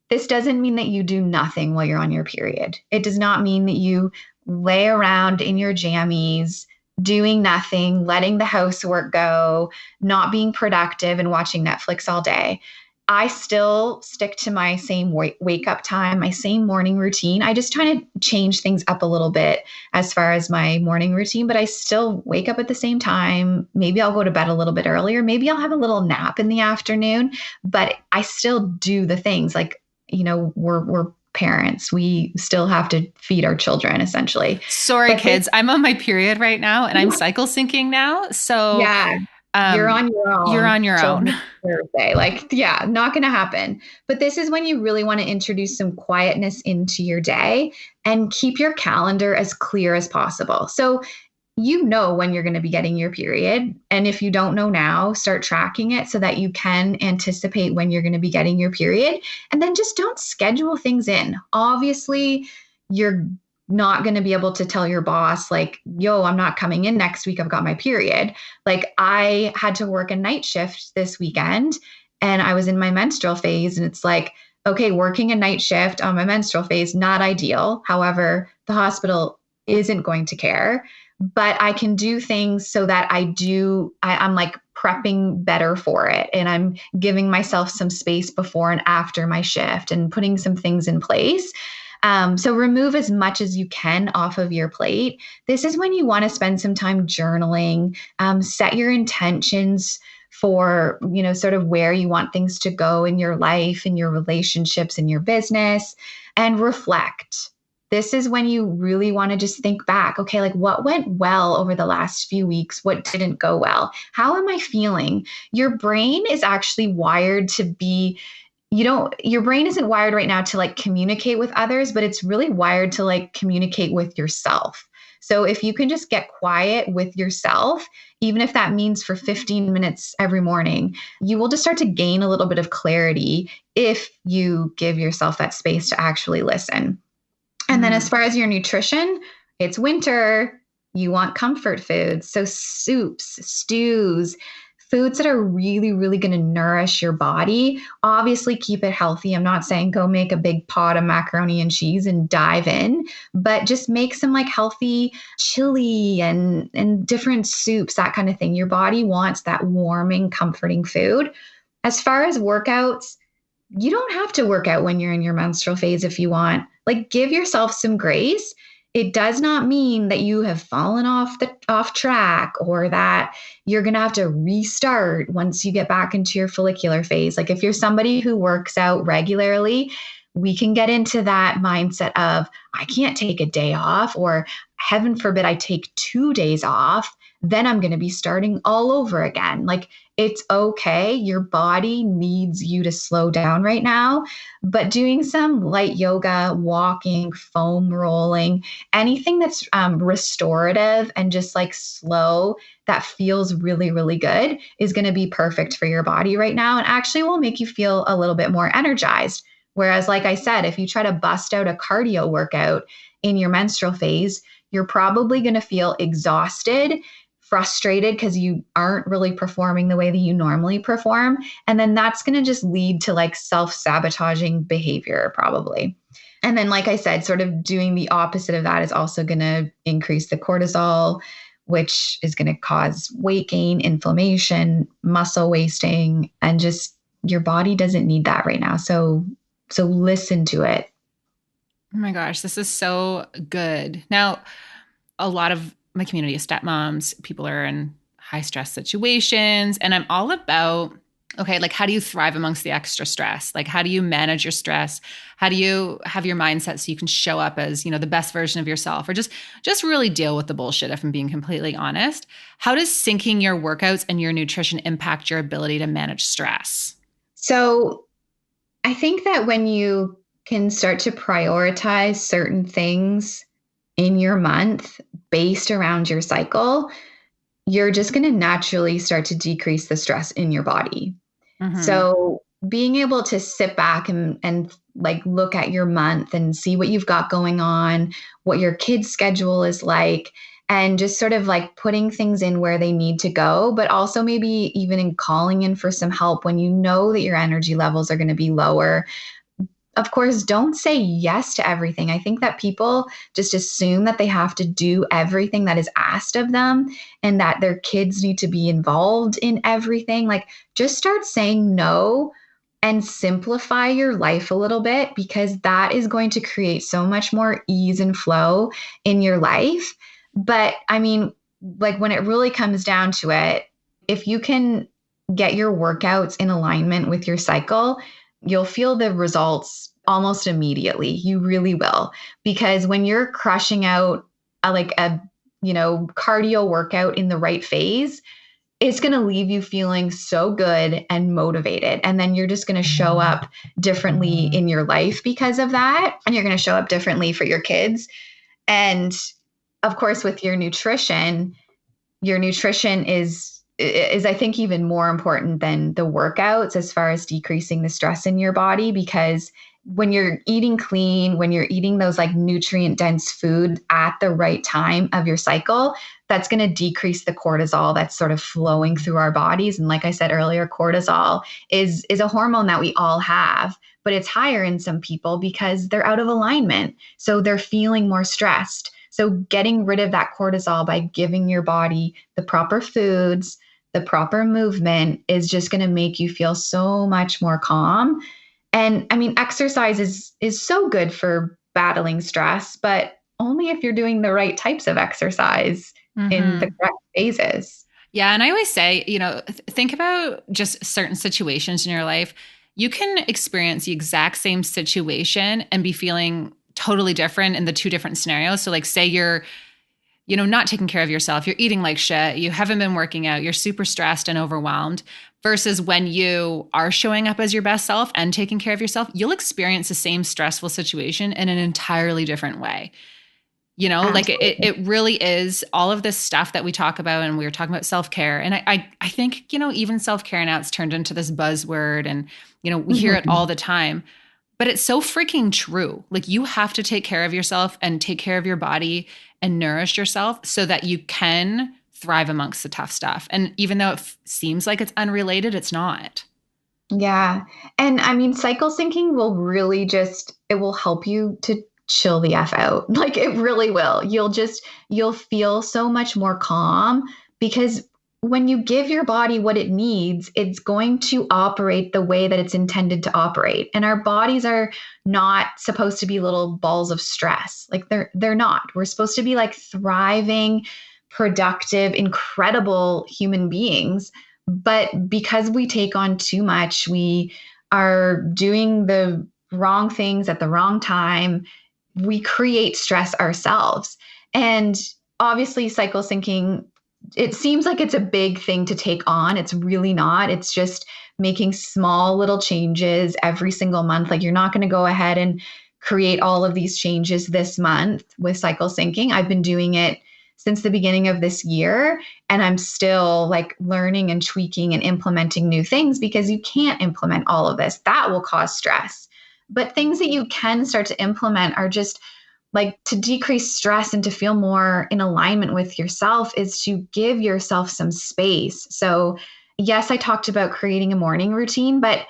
This doesn't mean that you do nothing while you're on your period. It does not mean that you lay around in your jammies doing nothing, letting the housework go, not being productive and watching Netflix all day. I still stick to my same wake up time, my same morning routine. I just try to change things up a little bit as far as my morning routine, but I still wake up at the same time. Maybe I'll go to bed a little bit earlier. Maybe I'll have a little nap in the afternoon, but I still do the things like, we're parents. We still have to feed our children essentially. Sorry, But this, kids. I'm on my period right now and I'm cycle syncing now. So yeah, you're um, on your you're own on your till own. next Thursday. Like, yeah, not going to happen. But this is when you really want to introduce some quietness into your day and keep your calendar as clear as possible. So you know when you're going to be getting your period. And if you don't know now, start tracking it so that you can anticipate when you're going to be getting your period. And then just don't schedule things in. Obviously, you're not going to be able to tell your boss, like, yo, I'm not coming in next week. I've got my period. Like, I had to work a night shift this weekend and I was in my menstrual phase. And it's like, okay, working a night shift on my menstrual phase, not ideal. However, the hospital isn't going to care, but I can do things so that I'm like prepping better for it. And I'm giving myself some space before and after my shift and putting some things in place. So remove as much as you can off of your plate. This is when you want to spend some time journaling, set your intentions for, sort of where you want things to go in your life, in your relationships, in your business, and reflect. This is when you really want to just think back. Okay, like what went well over the last few weeks? What didn't go well? How am I feeling? Your brain is actually wired to be, your brain isn't wired right now to like communicate with others, but it's really wired to like communicate with yourself. So if you can just get quiet with yourself, even if that means for 15 minutes every morning, you will just start to gain a little bit of clarity if you give yourself that space to actually listen. And then as Mm. far as your nutrition, it's winter. You want comfort foods. So soups, stews, foods that are really, really going to nourish your body. Obviously, keep it healthy. I'm not saying go make a big pot of macaroni and cheese and dive in, but just make some like healthy chili and different soups, that kind of thing. Your body wants that warming, comforting food. As far as workouts, you don't have to work out when you're in your menstrual phase if you want. Like give yourself some grace. It does not mean that you have fallen off track or that you're going to have to restart once you get back into your follicular phase. Like if you're somebody who works out regularly, we can get into that mindset of I can't take a day off or heaven forbid I take 2 days off, then I'm going to be starting all over again. Like it's okay. Your body needs you to slow down right now, but doing some light yoga, walking, foam rolling, anything that's restorative and just like slow that feels really, really good is going to be perfect for your body right now and actually will make you feel a little bit more energized. Whereas, like I said, if you try to bust out a cardio workout in your menstrual phase, you're probably going to feel exhausted, frustrated because you aren't really performing the way that you normally perform. And then that's going to just lead to like self sabotaging behavior, probably. And then, like I said, sort of doing the opposite of that is also going to increase the cortisol, which is going to cause weight gain, inflammation, muscle wasting, and just your body doesn't need that right now. So listen to it. Oh my gosh, this is so good. Now, a lot of my community is stepmoms. People are in high stress situations, and I'm all about, okay, like how do you thrive amongst the extra stress? Like how do you manage your stress? How do you have your mindset so you can show up as, the best version of yourself, or just really deal with the bullshit, if I'm being completely honest? How does syncing your workouts and your nutrition impact your ability to manage stress? So I think that when you can start to prioritize certain things in your month based around your cycle, you're just going to naturally start to decrease the stress in your body. Mm-hmm. So being able to sit back and like look at your month and see what you've got going on, what your kids' schedule is like, and just sort of like putting things in where they need to go, but also maybe even in calling in for some help when you know that your energy levels are going to be lower. Of course, don't say yes to everything. I think that people just assume that they have to do everything that is asked of them and that their kids need to be involved in everything. Like, just start saying no and simplify your life a little bit, because that is going to create so much more ease and flow in your life. But I mean, like, when it really comes down to it, if you can get your workouts in alignment with your cycle, you'll feel the results almost immediately. You really will. Because when you're crushing out a cardio workout in the right phase, it's going to leave you feeling so good and motivated. And then you're just going to show up differently in your life because of that. And you're going to show up differently for your kids. And of course, with your nutrition is I think even more important than the workouts as far as decreasing the stress in your body, because when you're eating clean, when you're eating those like nutrient dense food at the right time of your cycle, that's going to decrease the cortisol that's sort of flowing through our bodies. And like I said earlier, cortisol is a hormone that we all have, but it's higher in some people because they're out of alignment. So they're feeling more stressed. So getting rid of that cortisol by giving your body the proper foods, the proper movement is just going to make you feel so much more calm. And I mean, exercise is so good for battling stress, but only if you're doing the right types of exercise in the Mm-hmm. correct phases. Yeah. And I always say, think about just certain situations in your life. You can experience the exact same situation and be feeling totally different in the two different scenarios. So, like, say you're, not taking care of yourself, you're eating like shit, you haven't been working out, you're super stressed and overwhelmed, versus when you are showing up as your best self and taking care of yourself, you'll experience the same stressful situation in an entirely different way. Like it Absolutely. really is all of this stuff that we talk about, and we were talking about self-care. And I think, even self-care now, it's turned into this buzzword, and, we hear it Mhm. all the time, but it's so freaking true. Like, you have to take care of yourself and take care of your body and nourish yourself so that you can thrive amongst the tough stuff. And even though it seems like it's unrelated, it's not. Yeah. And I mean, cycle syncing will really it will help you to chill the F out. Like, it really will. You'll feel so much more calm, because when you give your body what it needs, it's going to operate the way that it's intended to operate. And our bodies are not supposed to be little balls of stress. Like, they're not. We're supposed to be like thriving, productive, incredible human beings. But because we take on too much, we are doing the wrong things at the wrong time, we create stress ourselves. And obviously, cycle syncing, it seems like it's a big thing to take on. It's really not. It's just making small little changes every single month. Like, you're not going to go ahead and create all of these changes this month with cycle syncing. I've been doing it since the beginning of this year, and I'm still like learning and tweaking and implementing new things, because you can't implement all of this. That will cause stress. But things that you can start to implement are just like to decrease stress and to feel more in alignment with yourself, is to give yourself some space. So, yes, I talked about creating a morning routine, but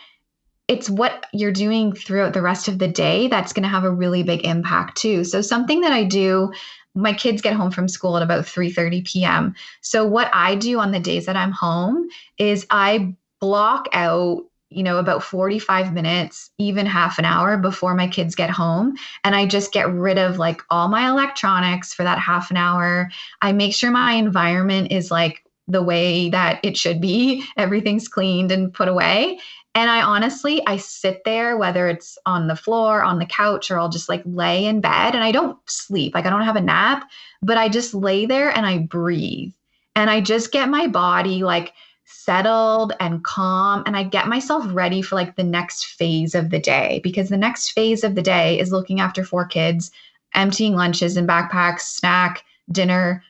it's what you're doing throughout the rest of the day that's going to have a really big impact too. So something that I do, my kids get home from school at about 3:30 p.m. So what I do on the days that I'm home is I block out, about 45 minutes, even half an hour before my kids get home, and I just get rid of like all my electronics for that half an hour. I make sure my environment is like the way that it should be. Everything's cleaned and put away. And I sit there, whether it's on the floor, on the couch, or I'll just like lay in bed and I don't sleep. Like I don't have a nap, but I just lay there and I breathe. And I just get my body like settled and calm. And I get myself ready for like the next phase of the day, because the next phase of the day is looking after 4 kids, emptying lunches and backpacks, snack, dinner,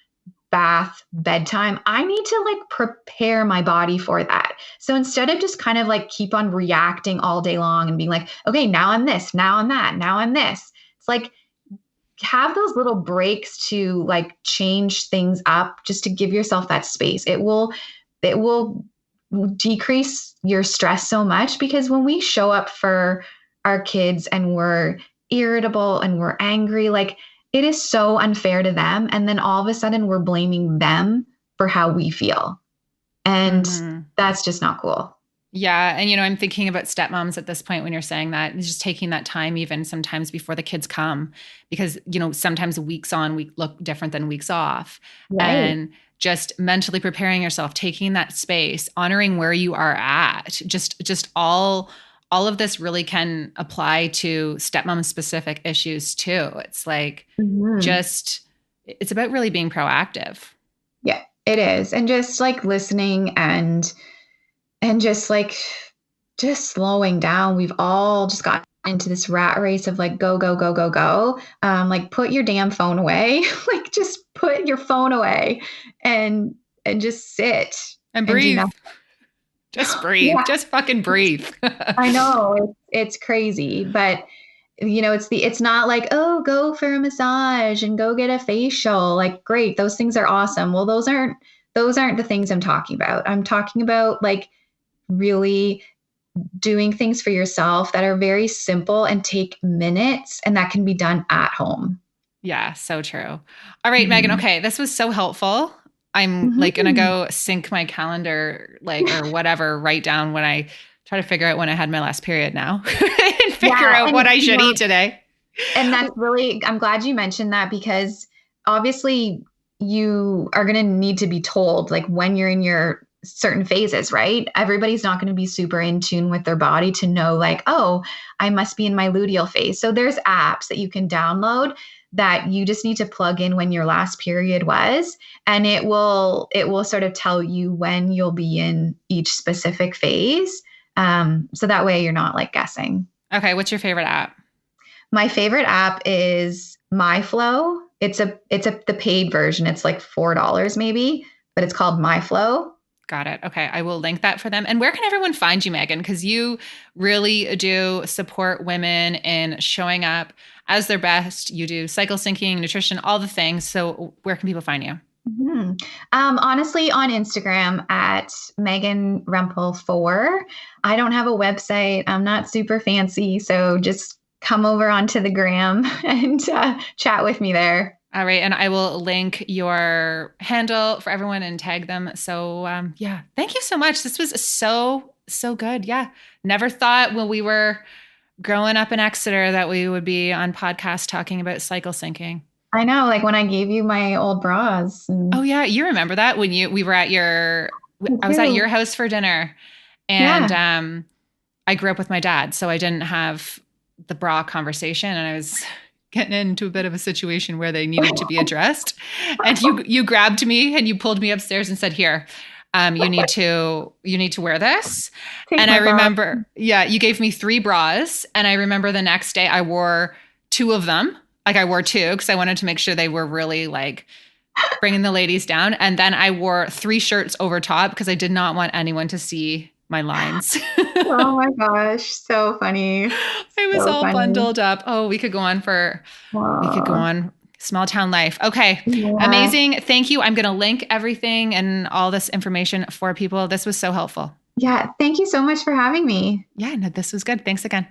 bath, bedtime. I need to like prepare my body for that. So instead of just kind of like keep on reacting all day long and being like, okay, now I'm this, now I'm that, now I'm this. It's like have those little breaks to like change things up just to give yourself that space. It will decrease your stress so much, because when we show up for our kids and we're irritable and we're angry, like it is so unfair to them. And then all of a sudden we're blaming them for how we feel. And that's just not cool. Yeah. And, I'm thinking about stepmoms at this point when you're saying that, just taking that time, even sometimes before the kids come, because, sometimes weeks on week look different than weeks off. Right. And just mentally preparing yourself, taking that space, honoring where you are at, just all of this really can apply to stepmom specific issues too. It's like, it's about really being proactive. Yeah, it is. And just like listening and just slowing down. We've all just gotten into this rat race of like, go, go, go, go, go. Like put your damn phone away. Like just put your phone away and just sit and breathe. Just breathe. Yeah. Just fucking breathe. I know it's crazy, but it's not like, oh, go for a massage and go get a facial. Like, great. Those things are awesome. Well, those aren't the things I'm talking about. I'm talking about like really doing things for yourself that are very simple and take minutes, and that can be done at home. Yeah, so true. All right, Megan. Okay, this was so helpful. I'm like going to go sync my calendar, like, or whatever, write down when I try to figure out when I had my last period now and figure out what I should eat today. And that's really, I'm glad you mentioned that, because obviously you are going to need to be told like when you're in your certain phases, right? Everybody's not going to be super in tune with their body to know like, oh, I must be in my luteal phase. So there's apps that you can download that you just need to plug in when your last period was, and it will sort of tell you when you'll be in each specific phase. So that way you're not like guessing. Okay. What's your favorite app? My favorite app is MyFlow. It's the paid version. It's like $4 maybe, but it's called MyFlow. Got it. Okay. I will link that for them. And where can everyone find you, Megan? Because you really do support women in showing up as their best. You do cycle syncing, nutrition, all the things. So where can people find you? Honestly, on Instagram at Megan Rempel 4. I don't have a website. I'm not super fancy. So just come over onto the gram and chat with me there. All right. And I will link your handle for everyone and tag them. So yeah, thank you so much. This was so good. Yeah. Never thought when we were growing up in Exeter that we would be on podcast talking about cycle syncing. I know. Like when I gave you my old bras. Oh yeah. You remember that when we were at I was at your house for dinner, and I grew up with my dad. So I didn't have the bra conversation, and I was getting into a bit of a situation where they needed to be addressed. And you grabbed me and you pulled me upstairs and said, here, you need to wear this. And I remember, you gave me 3 bras. And I remember the next day I wore 2 of them. Like I wore 2 because I wanted to make sure they were really like bringing the ladies down. And then I wore 3 shirts over top because I did not want anyone to see my lines. Oh my gosh. So funny. I was all bundled up. Oh, we could go on small town life. Okay. Yeah. Amazing. Thank you. I'm going to link everything and all this information for people. This was so helpful. Yeah. Thank you so much for having me. Yeah, no, this was good. Thanks again.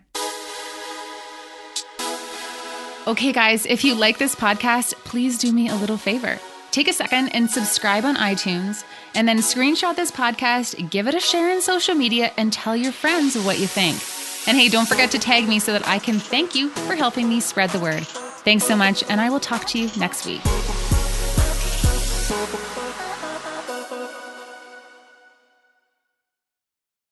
Okay, guys, if you like this podcast, please do me a little favor. Take a second and subscribe on iTunes, and then screenshot this podcast, give it a share in social media, and tell your friends what you think. And hey, don't forget to tag me so that I can thank you for helping me spread the word. Thanks so much, and I will talk to you next week.